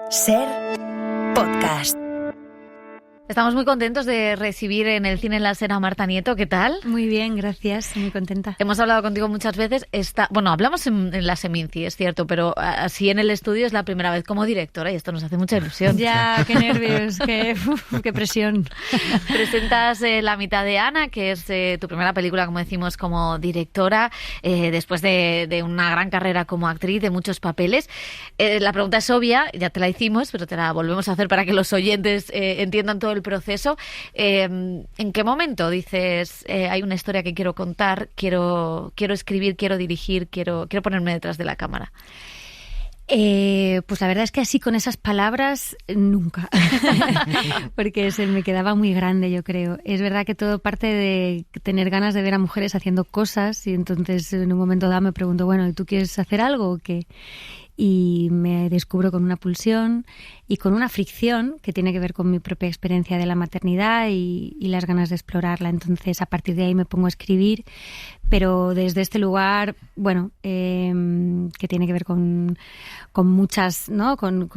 Ser podcast. Estamos muy contentos de recibir en el Cine en la SER a Marta Nieto. ¿Qué tal? Muy bien, gracias. Muy contenta. Hemos hablado contigo muchas veces. Hablamos en la Seminci, es cierto, pero así en el estudio es la primera vez como directora y esto nos hace mucha ilusión. Ya, qué nervios, qué presión. Presentas La mitad de Ana, que es tu primera película, como decimos, como directora, después de una gran carrera como actriz, de muchos papeles. La pregunta es obvia, ya te la hicimos, pero te la volvemos a hacer para que los oyentes entiendan todo el proceso. ¿En qué momento dices hay una historia que quiero contar, quiero escribir, quiero dirigir, quiero ponerme detrás de la cámara? Pues la verdad es que así con esas palabras nunca, porque se me quedaba muy grande, yo creo. Es verdad que todo parte de tener ganas de ver a mujeres haciendo cosas y entonces en un momento dado me pregunto, bueno, ¿y tú quieres hacer algo o qué? Y me descubro con una pulsión y con una fricción que tiene que ver con mi propia experiencia de la maternidad y las ganas de explorarla. Entonces, a partir de ahí me pongo a escribir, pero desde este lugar, bueno, que tiene que ver con muchas, ¿no? Con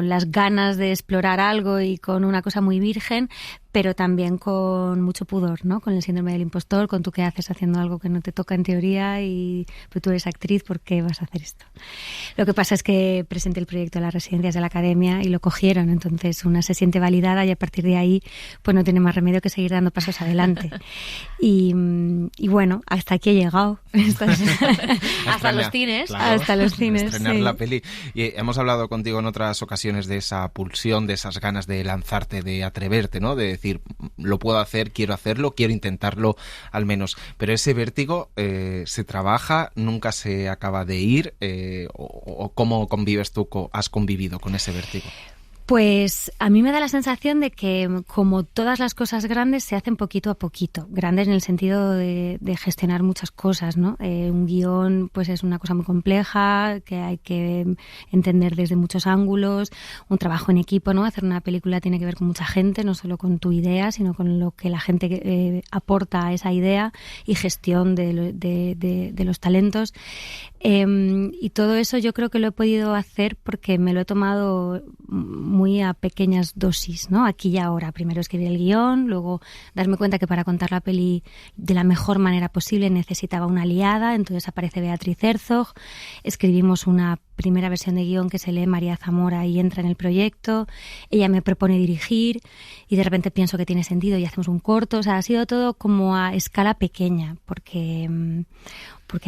las ganas de explorar algo y con una cosa muy virgen, pero también con mucho pudor, ¿no? Con el síndrome del impostor, con tú qué haces haciendo algo que no te toca en teoría y pues tú eres actriz, ¿por qué vas a hacer esto? Lo que pasa es que presenté el proyecto a las residencias de la Academia y lo cogieron, entonces una se siente validada y a partir de ahí pues no tiene más remedio que seguir dando pasos adelante. Y bueno, hasta aquí he llegado. Hasta los cines. Claro, hasta los cines, estrenar sí. la peli. Y hemos hablado contigo en otras ocasiones de esa pulsión, de esas ganas de lanzarte, de atreverte, ¿no? De decir, lo puedo hacer, quiero hacerlo, quiero intentarlo al menos. Pero ese vértigo se trabaja, nunca se acaba de ir. ¿O cómo convives tú, has convivido con ese vértigo? Pues a mí me da la sensación de que, como todas las cosas grandes, se hacen poquito a poquito. Grandes en el sentido de gestionar muchas cosas, ¿no? Un guión pues es una cosa muy compleja, que hay que entender desde muchos ángulos. Un trabajo en equipo, ¿no? Hacer una película tiene que ver con mucha gente, no solo con tu idea, sino con lo que la gente aporta a esa idea y gestión de los talentos. Y todo eso yo creo que lo he podido hacer porque me lo he tomado muy a pequeñas dosis, ¿no? Aquí y ahora. Primero escribir el guión, luego darme cuenta que para contar la peli de la mejor manera posible necesitaba una aliada, entonces aparece Beatriz Herzog, escribimos una primera versión de guión que se lee María Zamora y entra en el proyecto, ella me propone dirigir y de repente pienso que tiene sentido y hacemos un corto. O sea, ha sido todo como a escala pequeña, porque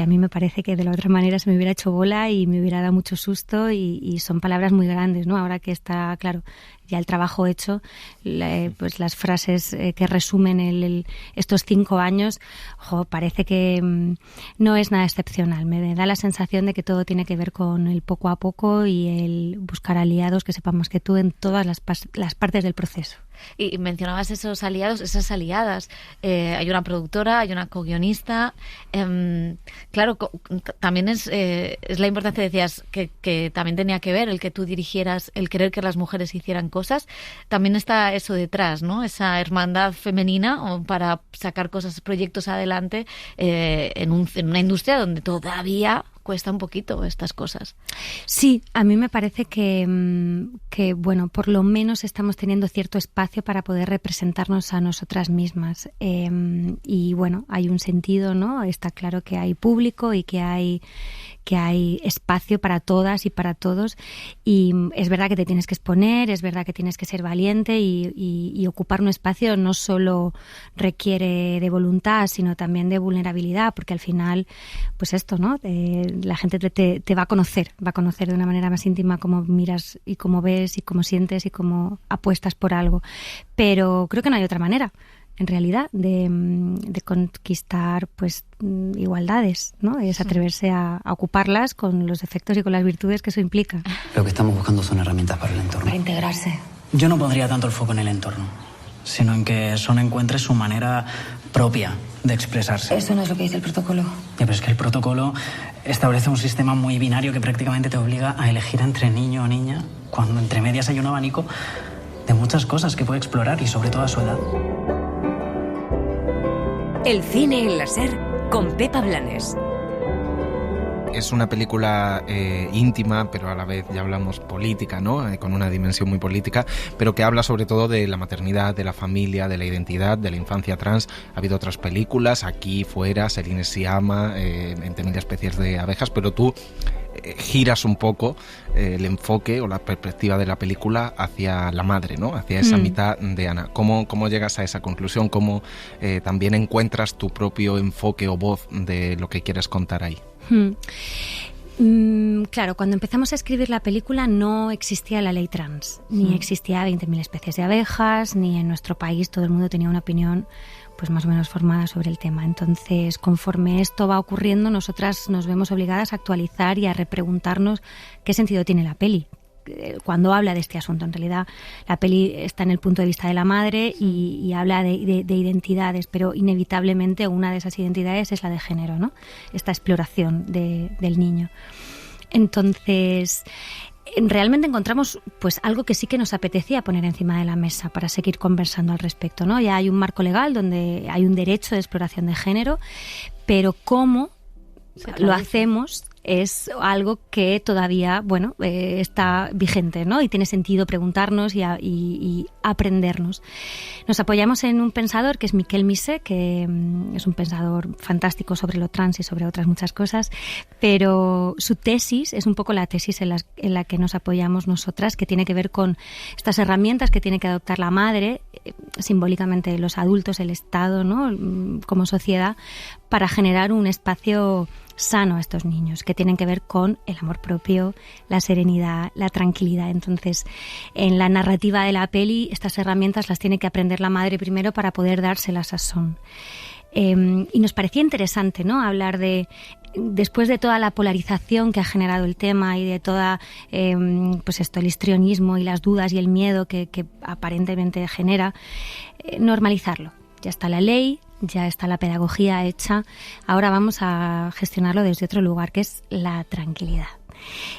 a mí me parece que de la otra manera se me hubiera hecho bola y me hubiera dado mucho susto y son palabras muy grandes, ¿no? Ahora que está, claro, ya el trabajo hecho, pues las frases que resumen estos 5 años, parece que no es nada excepcional. Me da la sensación de que todo tiene que ver con el poco a poco y el buscar aliados que sepan más que tú en todas las partes del proceso. Y mencionabas esos aliados, esas aliadas. Hay una productora, hay una co-guionista. Claro, también es la importancia, decías, que también tenía que ver el que tú dirigieras, el querer que las mujeres hicieran cosas. También está eso detrás, ¿no? Esa hermandad femenina para sacar cosas, proyectos adelante en una industria donde todavía cuesta un poquito estas cosas. Sí, a mí me parece que bueno, por lo menos estamos teniendo cierto espacio para poder representarnos a nosotras mismas. Y bueno, hay un sentido, ¿no? Está claro que hay público y que hay espacio para todas y para todos, y es verdad que te tienes que exponer, es verdad que tienes que ser valiente y ocupar un espacio no solo requiere de voluntad, sino también de vulnerabilidad, porque al final, pues esto, ¿no? La gente te va a conocer de una manera más íntima cómo miras y cómo ves y cómo sientes y cómo apuestas por algo. Pero creo que no hay otra manera, en realidad, de conquistar pues igualdades, ¿no? Es atreverse a ocuparlas con los defectos y con las virtudes que eso implica. Lo que estamos buscando son herramientas para el entorno. Para integrarse. Yo no pondría tanto el foco en el entorno, sino en que Son encuentre su manera propia de expresarse. Eso no es lo que dice el protocolo. Ya, pero es que el protocolo establece un sistema muy binario que prácticamente te obliga a elegir entre niño o niña, cuando entre medias hay un abanico de muchas cosas que puede explorar y sobre todo a su edad. El cine en la SER con Pepa Blanes. es una película íntima, pero a la vez ya hablamos política, ¿no? Con una dimensión muy política, pero que habla sobre todo de la maternidad, de la familia, de la identidad, de la infancia trans. Ha habido otras películas, aquí, fuera, Celine Sciamma, en Mil especies de abejas, pero tú giras un poco el enfoque o la perspectiva de la película hacia la madre, ¿no? Hacia esa mitad de Ana. ¿Cómo llegas a esa conclusión? ¿Cómo también encuentras tu propio enfoque o voz de lo que quieres contar ahí? Claro, cuando empezamos a escribir la película no existía la ley trans, ni existía 20.000 especies de abejas, ni en nuestro país todo el mundo tenía una opinión pues más o menos formada sobre el tema. Entonces, conforme esto va ocurriendo, nosotras nos vemos obligadas a actualizar y a repreguntarnos qué sentido tiene la peli cuando habla de este asunto. En realidad, la peli está en el punto de vista de la madre y habla de identidades, pero inevitablemente una de esas identidades es la de género, ¿no? Esta exploración del niño. Entonces, realmente encontramos pues algo que sí que nos apetecía poner encima de la mesa para seguir conversando al respecto, ¿no? Ya hay un marco legal donde hay un derecho de exploración de género, pero cómo lo hacemos es algo que todavía, bueno, está vigente, ¿no? Y tiene sentido preguntarnos y aprendernos. Nos apoyamos en un pensador que es Miquel Misé, que es un pensador fantástico sobre lo trans y sobre otras muchas cosas, pero su tesis es un poco la tesis en la que nos apoyamos nosotras, que tiene que ver con estas herramientas que tiene que adoptar la madre, simbólicamente los adultos, el Estado, ¿no? Como sociedad, para generar un espacio sano a estos niños, que tienen que ver con el amor propio, la serenidad, la tranquilidad. Entonces, en la narrativa de la peli, estas herramientas las tiene que aprender la madre primero para poder dárselas a Son. Y nos parecía interesante, ¿no? Hablar de, después de toda la polarización que ha generado el tema y de toda, pues esto, el histrionismo y las dudas y el miedo que aparentemente genera, normalizarlo. Ya está la ley, ya está la pedagogía hecha, ahora vamos a gestionarlo desde otro lugar, que es la tranquilidad.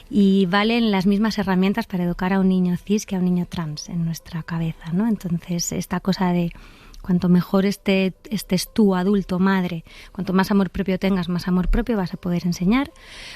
Y valen las mismas herramientas para educar a un niño cis que a un niño trans en nuestra cabeza, ¿no? Entonces, esta cosa de cuanto mejor estés tú, adulto, madre, cuanto más amor propio tengas, más amor propio vas a poder enseñar.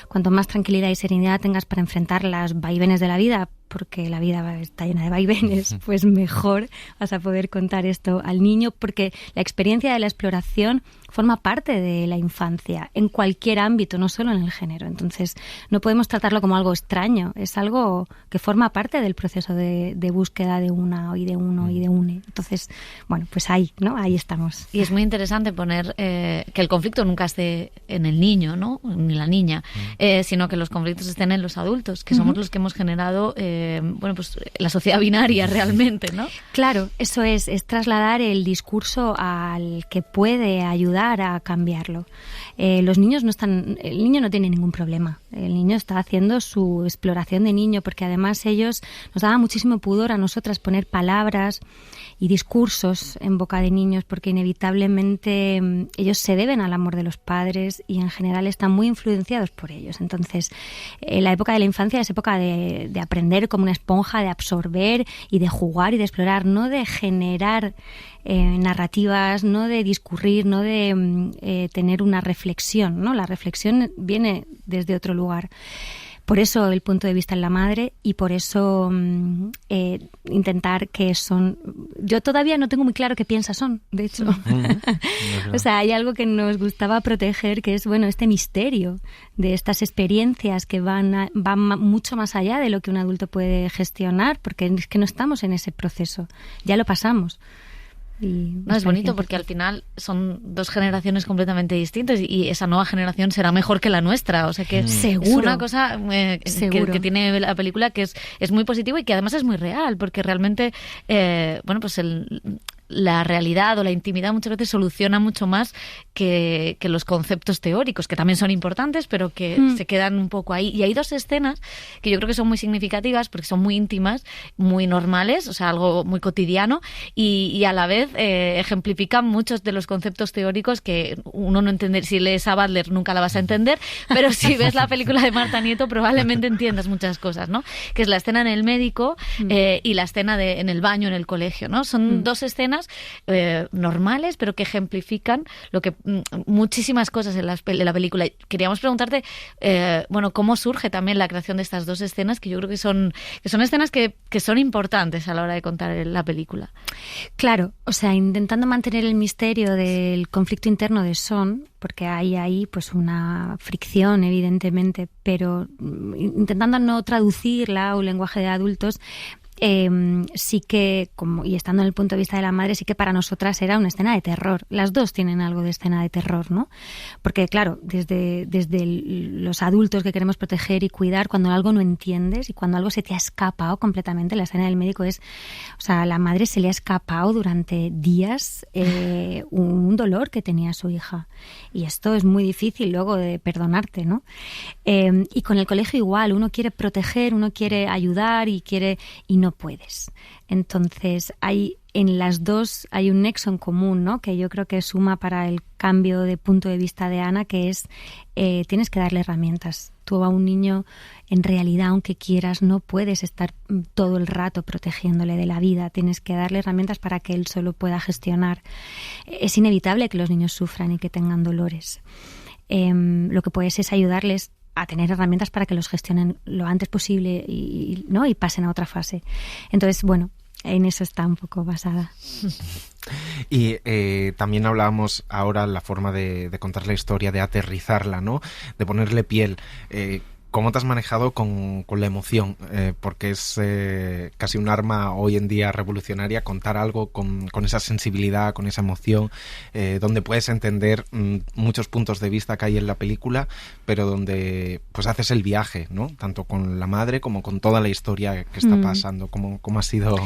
Cuanto más tranquilidad y serenidad tengas para enfrentar las vaivenes de la vida, porque la vida está llena de vaivenes, pues mejor vas a poder contar esto al niño, porque la experiencia de la exploración forma parte de la infancia, en cualquier ámbito, no solo en el género. Entonces, no podemos tratarlo como algo extraño, es algo que forma parte del proceso de búsqueda de una y de uno y de une. Entonces, bueno, pues ahí, ¿no? Ahí estamos. Y es muy interesante poner que el conflicto nunca esté en el niño, ¿no? Ni la niña, sino que los conflictos estén en los adultos, que somos los que hemos generado bueno, pues la sociedad binaria realmente, ¿no? Claro, eso es trasladar el discurso al que puede ayudar a cambiarlo. Los niños el niño no tiene ningún problema. El niño está haciendo su exploración de niño, porque además ellos nos daba muchísimo pudor a nosotras poner palabras y discursos en boca de niños, porque inevitablemente ellos se deben al amor de los padres y en general están muy influenciados por ellos. Entonces, la época de la infancia es época de aprender como una esponja, de absorber y de jugar y de explorar, no de generar narrativas, no de discurrir, no de tener una reflexión, ¿no? La reflexión viene desde otro lugar. Por eso el punto de vista en la madre y por eso intentar que Son... Yo todavía no tengo muy claro qué piensa Son, de hecho. O sea, hay algo que nos gustaba proteger, que es, bueno, este misterio de estas experiencias que van mucho más allá de lo que un adulto puede gestionar, porque es que no estamos en ese proceso, ya lo pasamos. No, es bonito porque al final son dos generaciones completamente distintas y esa nueva generación será mejor que la nuestra, o sea que seguro, es una cosa que tiene la película que es muy positivo y que además es muy real, porque realmente bueno, pues la realidad o la intimidad muchas veces soluciona mucho más que los conceptos teóricos, que también son importantes, pero que se quedan un poco ahí. Y hay dos escenas que yo creo que son muy significativas porque son muy íntimas, muy normales, o sea, algo muy cotidiano y a la vez ejemplifican muchos de los conceptos teóricos que uno no entiende. Si lees a Butler nunca la vas a entender, pero si ves la película de Marta Nieto probablemente entiendas muchas cosas, ¿no? Que es la escena en el médico y la escena en el baño en el colegio, ¿no? Son dos escenas escenas normales, pero que ejemplifican lo que muchísimas cosas en la película. Queríamos preguntarte, cómo surge también la creación de estas dos escenas, que yo creo que son escenas que son importantes a la hora de contar la película. Claro, o sea, intentando mantener el misterio del conflicto interno de Son, porque hay ahí pues una fricción, evidentemente, pero intentando no traducirla a un lenguaje de adultos, sí que, y estando en el punto de vista de la madre, sí que para nosotras era una escena de terror. Las dos tienen algo de escena de terror, ¿no? Porque, claro, desde los adultos que queremos proteger y cuidar, cuando algo no entiendes y cuando algo se te ha escapado completamente, la escena del médico es, o sea, a la madre se le ha escapado durante días un dolor que tenía su hija. Y esto es muy difícil luego de perdonarte, ¿no? Y con el colegio igual, uno quiere proteger, uno quiere ayudar y no puedes. Entonces, en las dos hay un nexo en común, ¿no? Que yo creo que suma para el cambio de punto de vista de Ana, que es tienes que darle herramientas. Tú a un niño, en realidad, aunque quieras, no puedes estar todo el rato protegiéndole de la vida. Tienes que darle herramientas para que él solo pueda gestionar. Es inevitable que los niños sufran y que tengan dolores. Lo que puedes es ayudarles a tener herramientas para que los gestionen lo antes posible y pasen a otra fase. Entonces, bueno, en eso está un poco basada. Y también hablábamos ahora la forma de contar la historia, de aterrizarla, ¿no? De ponerle piel. ¿Cómo te has manejado con la emoción? Porque es casi un arma hoy en día revolucionaria, contar algo con esa sensibilidad, con esa emoción, donde puedes entender muchos puntos de vista que hay en la película, pero donde pues haces el viaje, ¿no? Tanto con la madre como con toda la historia que está pasando. ¿Cómo ha sido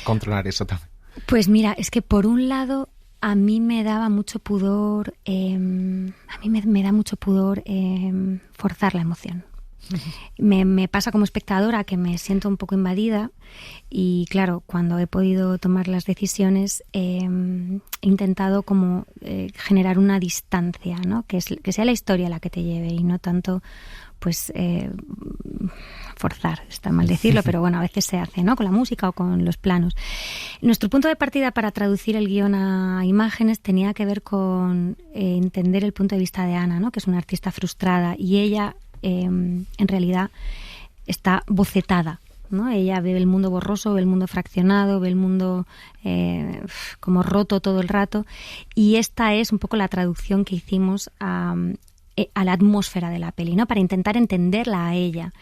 controlar eso también? Pues mira, es que por un lado a mí me daba mucho pudor, me da mucho pudor forzar la emoción. Me pasa como espectadora que me siento un poco invadida y claro, cuando he podido tomar las decisiones he intentado como generar una distancia, ¿no? Que sea la historia la que te lleve y no tanto pues forzar, está mal decirlo, pero bueno, a veces se hace, ¿no? Con la música o con los planos. Nuestro punto de partida para traducir el guión a imágenes tenía que ver con entender el punto de vista de Ana, ¿no? Que es una artista frustrada y ella en realidad está bocetada, ¿no? Ella ve el mundo borroso, ve el mundo fraccionado, ve el mundo como roto todo el rato y esta es un poco la traducción que hicimos a la atmósfera de la peli, ¿no? Para intentar entenderla a ella.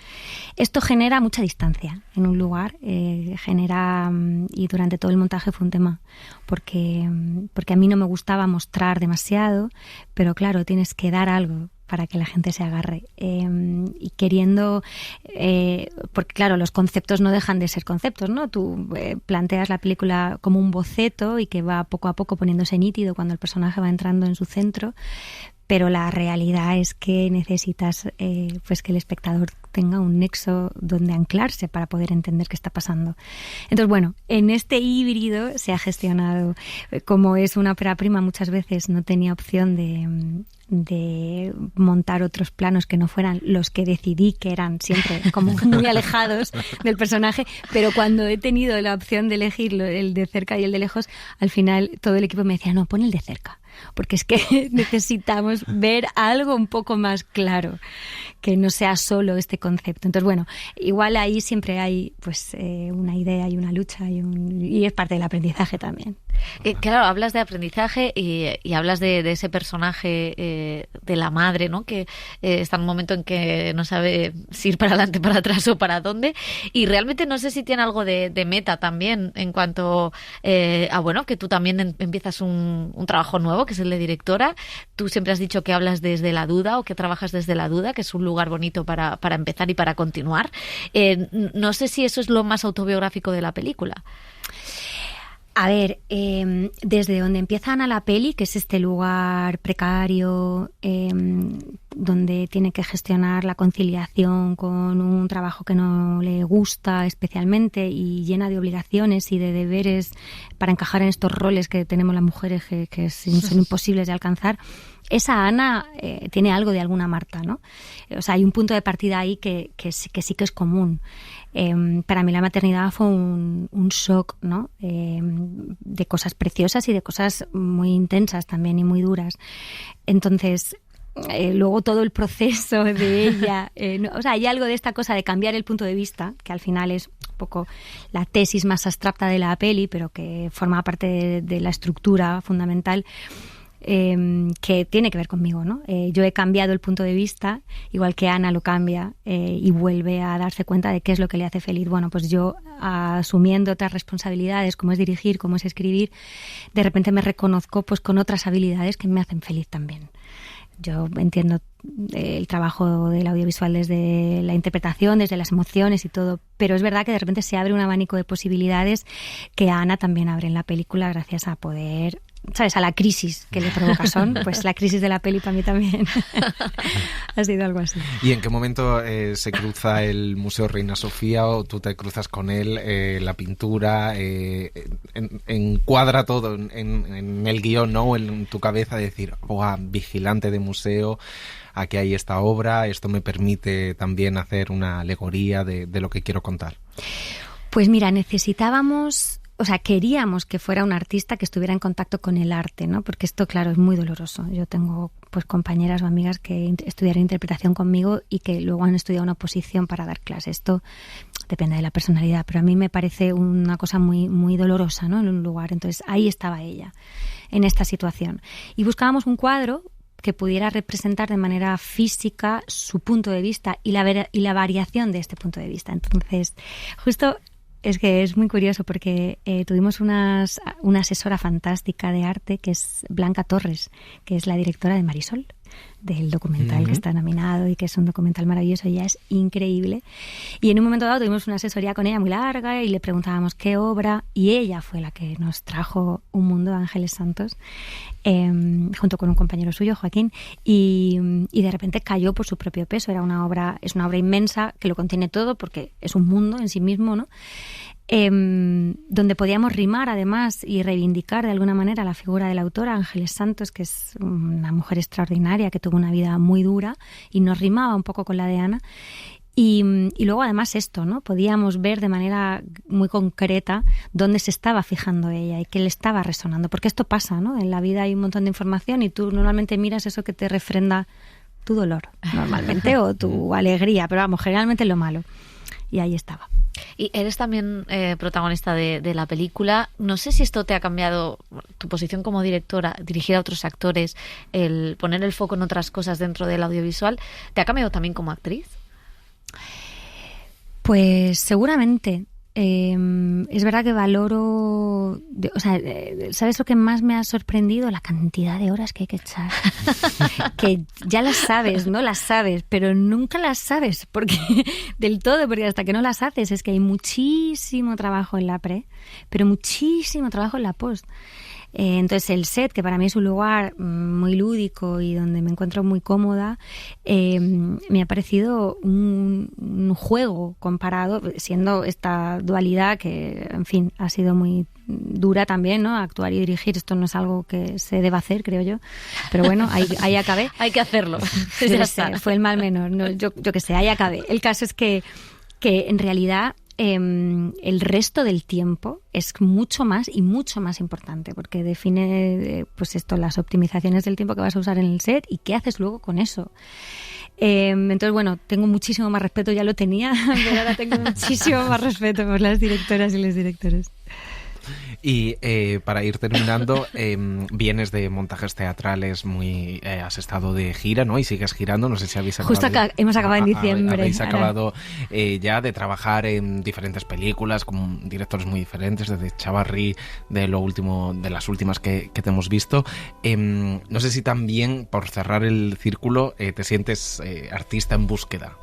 Esto genera mucha distancia en un lugar, y durante todo el montaje fue un tema, porque a mí no me gustaba mostrar demasiado, pero claro, tienes que dar algo para que la gente se agarre y queriendo porque claro, los conceptos no dejan de ser conceptos, ¿no? Tú planteas la película como un boceto y que va poco a poco poniéndose nítido cuando el personaje va entrando en su centro, pero la realidad es que necesitas pues que el espectador tenga un nexo donde anclarse para poder entender qué está pasando. Entonces, bueno, en este híbrido se ha gestionado, como es una ópera prima, muchas veces no tenía opción de montar otros planos que no fueran los que decidí, que eran siempre como muy alejados del personaje, pero cuando he tenido la opción de elegir el de cerca y el de lejos, al final todo el equipo me decía, no, pon el de cerca, porque es que necesitamos ver algo un poco más claro, que no sea solo este concepto. Entonces, bueno, igual ahí siempre hay pues una idea y una lucha y es parte del aprendizaje también. Claro, hablas de aprendizaje y hablas de ese personaje de la madre, ¿no? Que está en un momento en que no sabe si ir para adelante, para atrás o para dónde, y realmente no sé si tiene algo de meta también en cuanto a que tú también empiezas un trabajo nuevo, que es el de directora. Tú siempre has dicho que hablas desde la duda o que trabajas desde la duda, que es un lugar bonito para empezar y para continuar. No sé si eso es lo más autobiográfico de la película. A ver, desde donde empieza Ana la peli, que es este lugar precario, donde tiene que gestionar la conciliación con un trabajo que no le gusta especialmente y llena de obligaciones y de deberes para encajar en estos roles que tenemos las mujeres que son imposibles de alcanzar, esa Ana tiene algo de alguna Marta, ¿no? O sea, hay un punto de partida ahí que sí que es común. Para mí la maternidad fue un shock, ¿no? De cosas preciosas y de cosas muy intensas también y muy duras. Entonces, luego todo el proceso de ella, o sea, hay algo de esta cosa de cambiar el punto de vista, que al final es un poco la tesis más abstracta de la peli, pero que forma parte de la estructura fundamental. Que tiene que ver conmigo, ¿no? Yo he cambiado el punto de vista, igual que Ana lo cambia y vuelve a darse cuenta de qué es lo que le hace feliz. Bueno, pues yo, asumiendo otras responsabilidades, como es dirigir, como es escribir, de repente me reconozco pues con otras habilidades que me hacen feliz también. Yo entiendo el trabajo del audiovisual desde la interpretación, desde las emociones y todo, pero es verdad que de repente se abre un abanico de posibilidades que Ana también abre en la película gracias a poder, ¿sabes?, a la crisis que le provoca Son. Pues la crisis de la peli para mí también ha sido algo así. ¿Y en qué momento se cruza el Museo Reina Sofía o tú te cruzas con él, la pintura, encuadra todo en el guión, ¿no?, en tu cabeza, decir, vigilante de museo, aquí hay esta obra, esto me permite también hacer una alegoría de lo que quiero contar? Pues mira, queríamos que fuera un artista que estuviera en contacto con el arte, ¿no? Porque esto, claro, es muy doloroso. Yo tengo pues compañeras o amigas que estudiaron interpretación conmigo y que luego han estudiado una oposición para dar clases. Esto depende de la personalidad, pero a mí me parece una cosa muy, muy dolorosa, ¿no?, en un lugar. Entonces ahí estaba ella, en esta situación. Y buscábamos un cuadro que pudiera representar de manera física su punto de vista y la variación de este punto de vista. Entonces, justo es que es muy curioso porque tuvimos una asesora fantástica de arte que es Blanca Torres, que es la directora de Marisol, del documental que está nominado y que es un documental maravilloso, ella es increíble. Y en un momento dado tuvimos una asesoría con ella muy larga y le preguntábamos qué obra, y ella fue la que nos trajo Un mundo de ángeles santos, junto con un compañero suyo, Joaquín, y de repente cayó por su propio peso. Es una obra inmensa que lo contiene todo porque es un mundo en sí mismo, ¿no? Donde podíamos rimar además y reivindicar de alguna manera la figura de la autora Ángeles Santos, que es una mujer extraordinaria que tuvo una vida muy dura y nos rimaba un poco con la de Ana. Y luego además esto, ¿no? Podíamos ver de manera muy concreta dónde se estaba fijando ella y qué le estaba resonando, porque esto pasa, ¿no? En la vida hay un montón de información y tú normalmente miras eso que te refrenda tu dolor, normalmente, o tu alegría, pero vamos, generalmente lo malo. Y ahí estaba. Y eres también protagonista de la película. No sé si esto te ha cambiado tu posición como directora, dirigir a otros actores, el poner el foco en otras cosas dentro del audiovisual. ¿Te ha cambiado también como actriz? Pues seguramente. Es verdad que valoro, ¿sabes lo que más me ha sorprendido? La cantidad de horas que hay que echar. Que ya las sabes, ¿no? Las sabes, pero nunca las sabes porque del todo, porque hasta que no las haces es que hay muchísimo trabajo en la pre, pero muchísimo trabajo en la post. Entonces el set, que para mí es un lugar muy lúdico y donde me encuentro muy cómoda, me ha parecido un juego comparado, siendo esta dualidad que, en fin, ha sido muy dura también, ¿no? Actuar y dirigir, esto no es algo que se deba hacer, creo yo, pero bueno, ahí acabé. Hay que hacerlo. Fue el mal menor, no, yo qué sé, ahí acabé. El caso es que en realidad el resto del tiempo es mucho más importante porque define pues esto, las optimizaciones del tiempo que vas a usar en el set y qué haces luego con eso. Entonces, bueno, tengo muchísimo más respeto, ya lo tenía, pero ahora tengo muchísimo más respeto por las directoras y los directores. Y para ir terminando, vienes de montajes teatrales has estado de gira, ¿no? Y sigues girando, no sé si habéis acabado... Justo hemos acabado en diciembre. Habéis acabado ya de trabajar en diferentes películas con directores muy diferentes, desde Chavarri, de las últimas que te hemos visto. No sé si también, por cerrar el círculo, te sientes artista en búsqueda,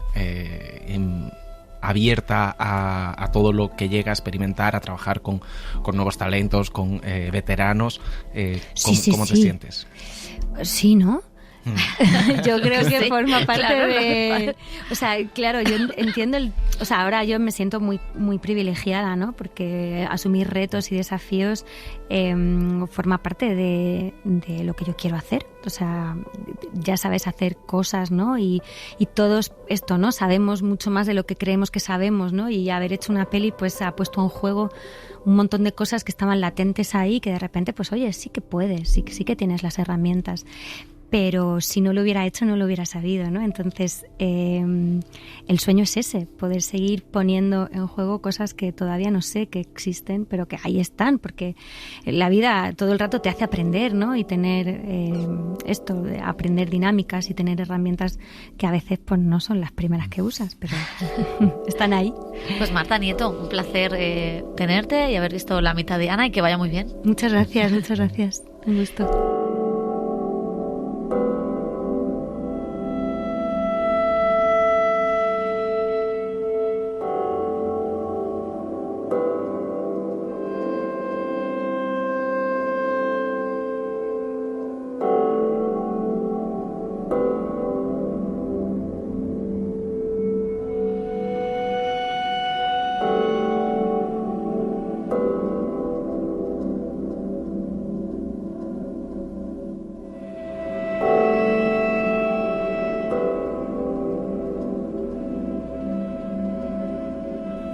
abierta a todo lo que llega a experimentar, a trabajar con nuevos talentos, con veteranos. ¿Cómo te sientes? Sí, ¿no? Yo creo que Sí, forma parte claro, de... O sea, claro, yo entiendo o sea, ahora yo me siento muy, muy privilegiada, ¿no? Porque asumir retos y desafíos forma parte de lo que yo quiero hacer. O sea, ya sabes hacer cosas, ¿no? Y todos esto, ¿no? Sabemos mucho más de lo que creemos que sabemos, ¿no? Y haber hecho una peli pues ha puesto en juego un montón de cosas que estaban latentes ahí, que de repente, pues oye, sí que puedes, sí que tienes las herramientas. Pero si no lo hubiera hecho, no lo hubiera sabido, ¿no? Entonces, el sueño es ese, poder seguir poniendo en juego cosas que todavía no sé que existen, pero que ahí están, porque la vida todo el rato te hace aprender, ¿no? Y tener aprender dinámicas y tener herramientas que a veces pues no son las primeras que usas, pero están ahí. Pues Marta Nieto, un placer tenerte y haber visto la mitad de Ana y que vaya muy bien. Muchas gracias. Un gusto.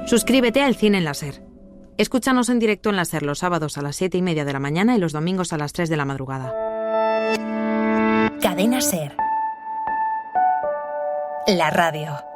Suscríbete al Cine en la SER. Escúchanos en directo en la SER los sábados a las 7:30 de la mañana y los domingos a las 3 de la madrugada. Cadena SER. La radio.